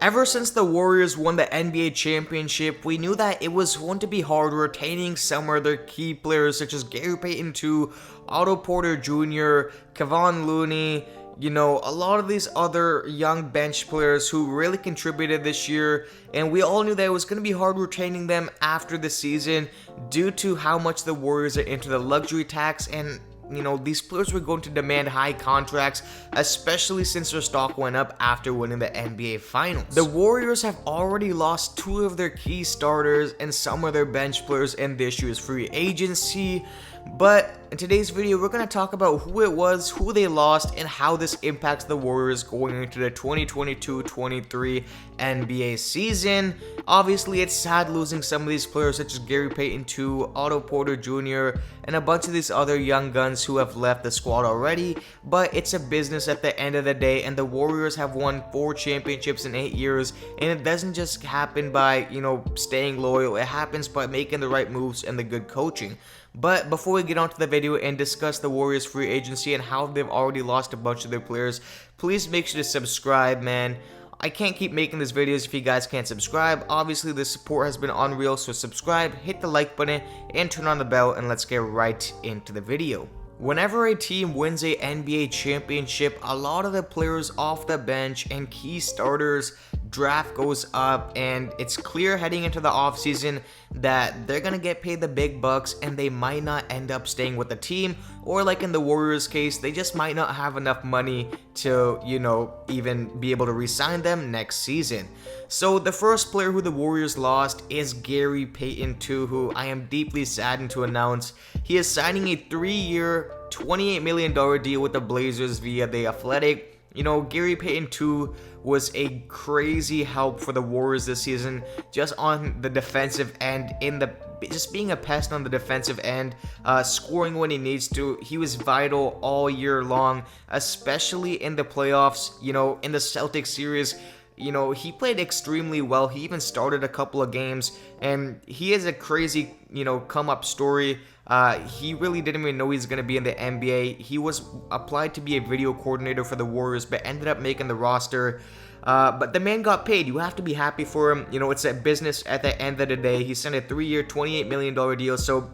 Ever since the Warriors won the NBA championship, we knew that it was going to be hard retaining some of their key players such as Gary Payton II, Otto Porter Jr., Kevon Looney, a lot of these other young bench players who really contributed this year, and we all knew that it was going to be hard retaining them after the season due to how much the Warriors are into the luxury tax, and these players were going to demand high contracts, especially since their stock went up after winning the NBA Finals. The Warriors have already lost two of their key starters and some of their bench players in this year's free agency, but in today's video, we're going to talk about who it was, who they lost, and how this impacts the Warriors going into the 2022-23 NBA season. Obviously, it's sad losing some of these players such as Gary Payton II, Otto Porter Jr., and a bunch of these other young guns who have left the squad already, but it's a business at the end of the day, and the Warriors have won 4 championships in 8 years, and it doesn't just happen by, staying loyal. It happens by making the right moves and the good coaching. But before we get on to the video and discuss the Warriors free agency and how they've already lost a bunch of their players, please make sure to subscribe, man. I can't keep making these videos if you guys can't subscribe. Obviously, the support has been unreal, so subscribe, hit the like button, and turn on the bell, and let's get right into the video. Whenever a team wins a NBA championship, a lot of the players off the bench and key starters draft goes up, and it's clear heading into the offseason that they're gonna get paid the big bucks and they might not end up staying with the team, or like in the Warriors case, they just might not have enough money to, even be able to re-sign them next season. So the first player who the Warriors lost is Gary Payton II, who I am deeply saddened to announce he is signing a 3-year, $28 million deal with the Blazers via The Athletic. Gary Payton II was a crazy help for the Warriors this season, just on the defensive end, just being a pest on the defensive end, scoring when he needs to. He was vital all year long, especially in the playoffs, in the Celtics series. He played extremely well. He even started a couple of games, and he is a crazy, come-up story. He really didn't even know he's going to be in the NBA. He was applied to be a video coordinator for the Warriors, but ended up making the roster. But the man got paid. You have to be happy for him. It's a business at the end of the day. He signed a 3-year, $28 million deal, so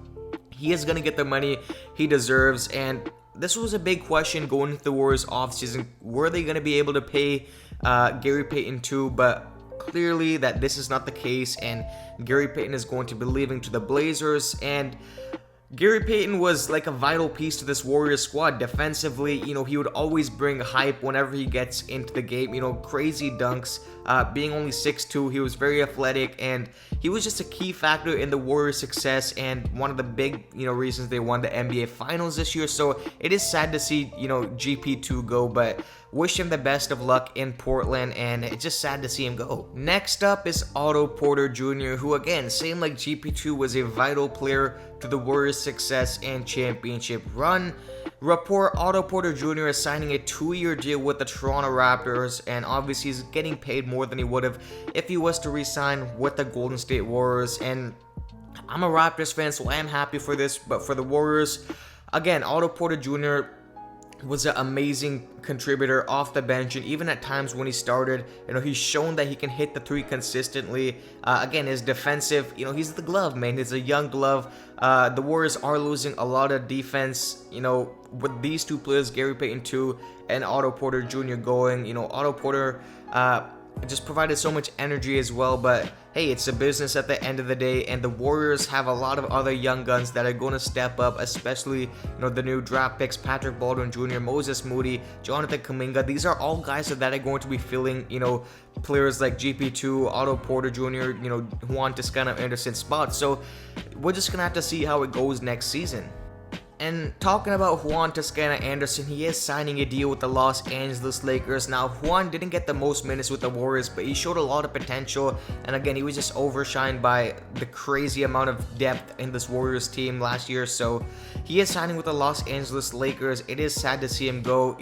he is going to get the money he deserves. And this was a big question going into the Warriors offseason. Were they going to be able to pay Gary Payton II? But clearly that this is not the case, and Gary Payton is going to be leaving to the Blazers. And Gary Payton was like a vital piece to this Warriors squad defensively. He would always bring hype whenever he gets into the game. Crazy dunks. Being only 6'2", he was very athletic, and he was just a key factor in the Warriors' success and one of the big, reasons they won the NBA Finals this year. So it is sad to see, GP2 go, but wish him the best of luck in Portland, and it's just sad to see him go. Next up is Otto Porter Jr., who again, same like GP2, was a vital player to the Warriors' success and championship run. Report Otto Porter Jr. is signing a 2-year deal with the Toronto Raptors, and obviously he's getting paid more than he would have if he was to re-sign with the Golden State Warriors. And I'm a Raptors fan, so I am happy for this, but for the Warriors, again, Otto Porter Jr. was an amazing contributor off the bench, and even at times when he started, he's shown that he can hit the 3 consistently. Again, his defensive, he's the glove, man. He's a young glove. The Warriors are losing a lot of defense, with these two players, Gary Payton II and Otto Porter Jr. going. Otto Porter just provided so much energy as well, but hey, it's a business at the end of the day, and the Warriors have a lot of other young guns that are going to step up, especially the new draft picks, Patrick Baldwin Jr., Moses Moody, Jonathan Kuminga. These are all guys that are going to be filling players like GP2, Otto Porter Jr., Juan, Toscana, Anderson spots. So we're just gonna have to see how it goes next season. And talking about Juan Toscana Anderson, he is signing a deal with the Los Angeles Lakers. Now, Juan didn't get the most minutes with the Warriors, but he showed a lot of potential. And again, he was just overshined by the crazy amount of depth in this Warriors team last year. So he is signing with the Los Angeles Lakers. It is sad to see him go.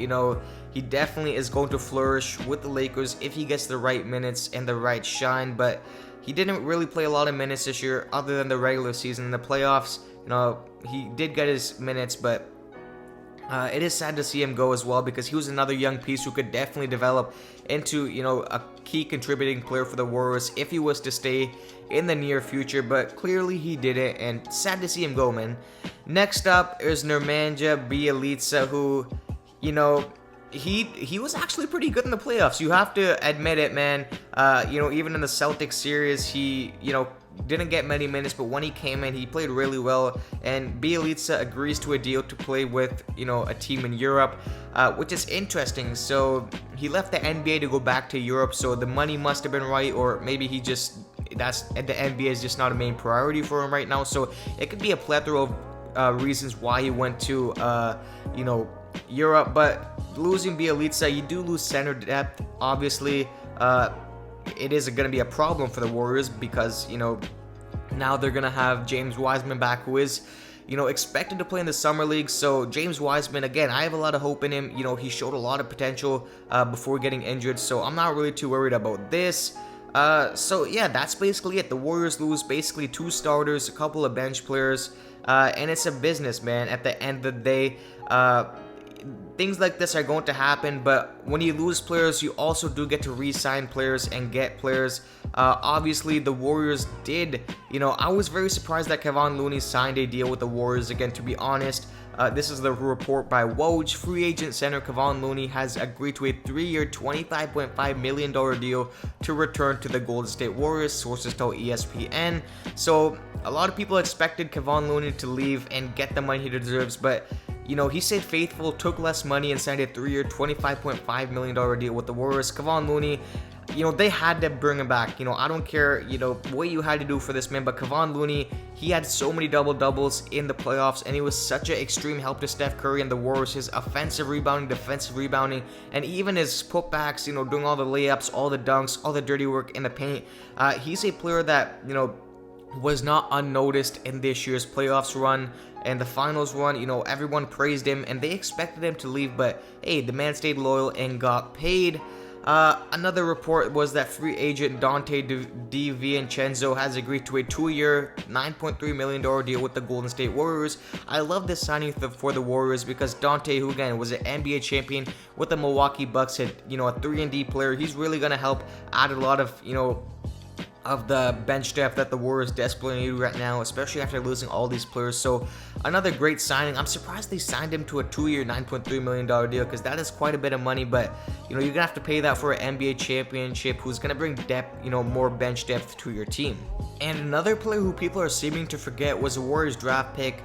He definitely is going to flourish with the Lakers if he gets the right minutes and the right shine. But he didn't really play a lot of minutes this year other than the regular season. In the playoffs, he did get his minutes, but It is sad to see him go as well, because he was another young piece who could definitely develop into, a key contributing player for the Warriors if he was to stay in the near future, but clearly he didn't, and sad to see him go, man. Next up is Nemanja Bjelica, who, he was actually pretty good in the playoffs. You have to admit it, man. Even in the Celtics series, he, didn't get many minutes, but when he came in, he played really well. And Bjelica agrees to a deal to play with, a team in Europe, which is interesting. So he left the NBA to go back to Europe, so the money must have been right, or maybe the NBA is just not a main priority for him right now. So it could be a plethora of reasons why he went to, Europe. But losing Bjelica, you do lose center depth, obviously. It is going to be a problem for the Warriors, because, now they're going to have James Wiseman back, who is, expected to play in the Summer League. So James Wiseman, again, I have a lot of hope in him. He showed a lot of potential before getting injured, so I'm not really too worried about this. So yeah, that's basically it. The Warriors lose basically 2 starters, a couple of bench players, and it's a business, man. At the end of the day, things like this are going to happen, but when you lose players, you also do get to re-sign players and get players. Obviously, the Warriors did, I was very surprised that Kevon Looney signed a deal with the Warriors again, to be honest. This is the report by Woj. Free agent center Kevon Looney has agreed to a 3-year, $25.5 million deal to return to the Golden State Warriors, sources tell ESPN. So, a lot of people expected Kevon Looney to leave and get the money he deserves, but he stayed faithful, took less money, and signed a 3-year, $25.5 million deal with the Warriors. Kevon Looney, they had to bring him back. I don't care, what you had to do for this man, but Kevon Looney, he had so many double-doubles in the playoffs, and he was such an extreme help to Steph Curry and the Warriors. His offensive rebounding, defensive rebounding, and even his putbacks, doing all the layups, all the dunks, all the dirty work in the paint. He's a player that, was not unnoticed in this year's playoffs run and the finals run. Everyone praised him and they expected him to leave, but hey, the man stayed loyal and got paid. Another report was that free agent Dante Vincenzo has agreed to a 2-year, $9.3 million deal with the Golden State Warriors. I love this signing for the Warriors, because Dante, who again was an NBA champion with the Milwaukee Bucks, had, a 3-and-D player. He's really going to help add a lot of, of the bench depth that the Warriors desperately need right now, especially after losing all these players. So another great signing. I'm surprised they signed him to a 2-year, $9.3 million deal, because that is quite a bit of money, but you're gonna have to pay that for an NBA championship, who's gonna bring depth, more bench depth to your team. And another player who people are seeming to forget was a Warriors draft pick,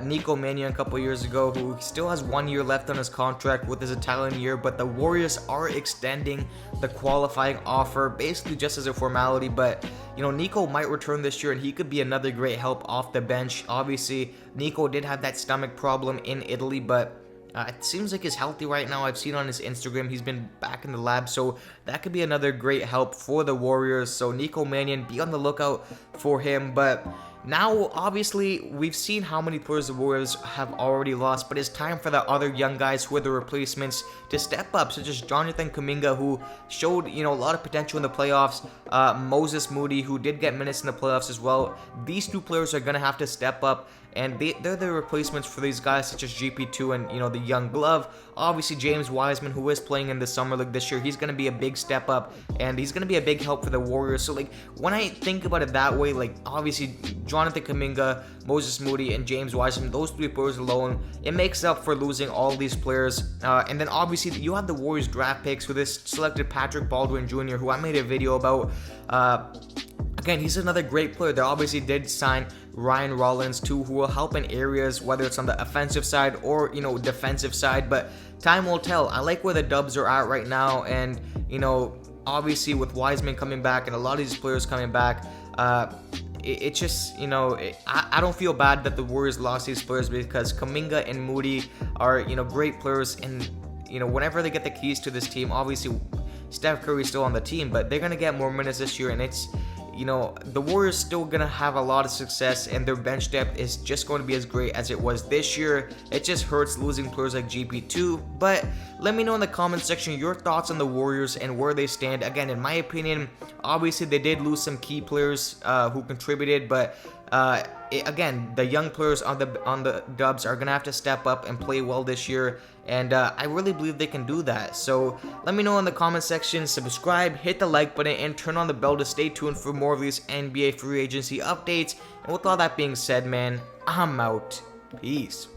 Nico Mania, a couple years ago, who still has 1 year left on his contract with his Italian year, but the Warriors are extending the qualifying offer basically just as a formality. But Nico might return this year, and he could be another great help off the bench. Obviously, Nico did have that stomach problem in Italy, but it seems like he's healthy right now. I've seen on his Instagram he's been back in the lab, so that could be another great help for the Warriors. So Nico Mania, be on the lookout for him. But now, obviously, we've seen how many players the Warriors have already lost, but it's time for the other young guys who are the replacements to step up, such as Jonathan Kuminga, who showed, a lot of potential in the playoffs, Moses Moody, who did get minutes in the playoffs as well. These 2 players are going to have to step up, and they're the replacements for these guys such as GP2 and, the young glove. Obviously, James Wiseman, who is playing in the Summer League this year, he's going to be a big step up, and he's going to be a big help for the Warriors. So, when I think about it that way, obviously, Jonathan Kuminga, Moses Moody, and James Wiseman, those 3 players alone, it makes up for losing all these players. And then, obviously, you have the Warriors draft picks, who this selected Patrick Baldwin Jr., who I made a video about. Again, he's another great player. They obviously did sign Ryan Rollins too, who will help in areas, whether it's on the offensive side or, defensive side, but time will tell. I like where the Dubs are at right now, and, obviously with Wiseman coming back and a lot of these players coming back, it just, I don't feel bad that the Warriors lost these players, because Kuminga and Moody are, great players, and, whenever they get the keys to this team, obviously Steph Curry's still on the team, but they're going to get more minutes this year, and it's, the Warriors still gonna have a lot of success, and their bench depth is just going to be as great as it was this year. It just hurts losing players like GP2, but let me know in the comment section your thoughts on the Warriors and where they stand. Again, in my opinion, obviously they did lose some key players who contributed, but Again, the young players on the Dubs are gonna have to step up and play well this year, and I really believe they can do that. So let me know in the comment section, subscribe, hit the like button, and turn on the bell to stay tuned for more of these NBA free agency updates. And with all that being said, man, I'm out. Peace.